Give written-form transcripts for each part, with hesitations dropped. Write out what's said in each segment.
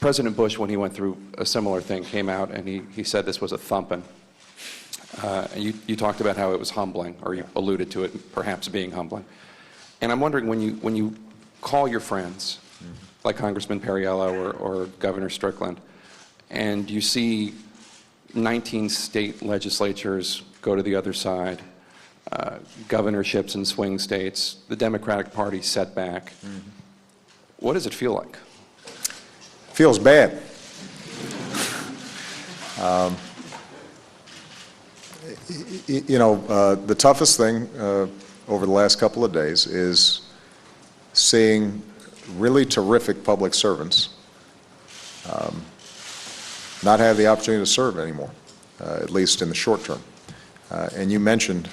President Bush, when he went through a similar thing, came out and he said this was a thumping. And you talked about how it was humbling, or you alluded to it perhaps being humbling. And I'm wondering, when you call your friends, like Congressman Perriello or Governor Strickland, and you see 19 state legislatures go to the other side, governorships in swing states, the Democratic Party set back, what does it feel like? Feels bad. The toughest thing over the last couple of days is seeing really terrific public servants not have the opportunity to serve anymore, at least in the short term. And you mentioned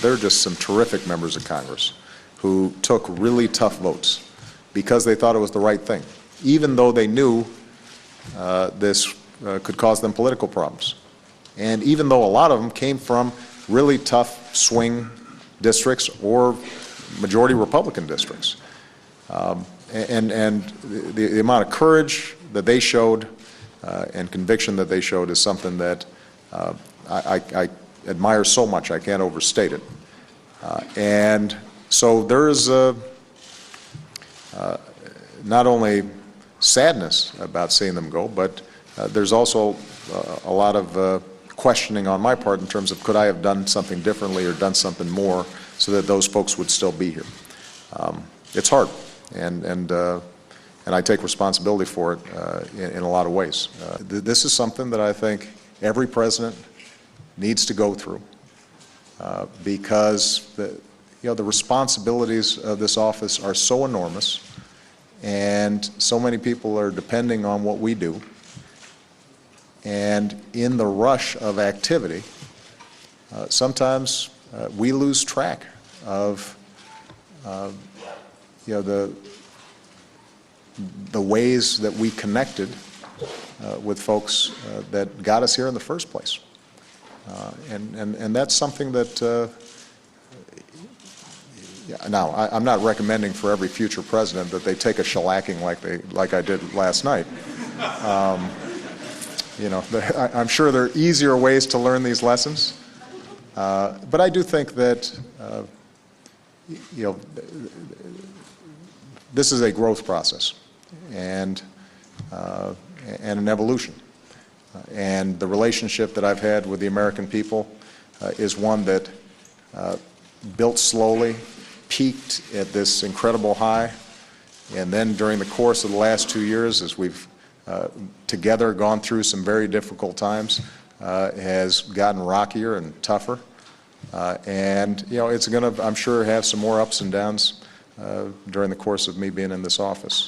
there are just some terrific members of Congress who took really tough votes because they thought it was the right thing, even though they knew this could cause them political problems. And even though a lot of them came from really tough swing districts or majority Republican districts. And the amount of courage that they showed and conviction that they showed is something that I admire so much, I can't overstate it. And so there's not only sadness about seeing them go, but there's also a lot of questioning on my part in terms of could I have done something differently or done something more so that those folks would still be here. It's hard, and I take responsibility for it in a lot of ways. This is something that I think every president needs to go through because the responsibilities of this office are so enormous, and so many people are depending on what we do. And in the rush of activity, sometimes we lose track of the ways that we connected with folks that got us here in the first place. And that's something that now I'm not recommending for every future president that they take a shellacking like I did last night. I'm sure there are easier ways to learn these lessons, but I do think that this is a growth process and an evolution. And the relationship that I've had with the American people is one that built slowly, peaked at this incredible high, and then during the course of the last 2 years, as we've together gone through some very difficult times, has gotten rockier and tougher. And it's going to, I'm sure, have some more ups and downs during the course of me being in this office.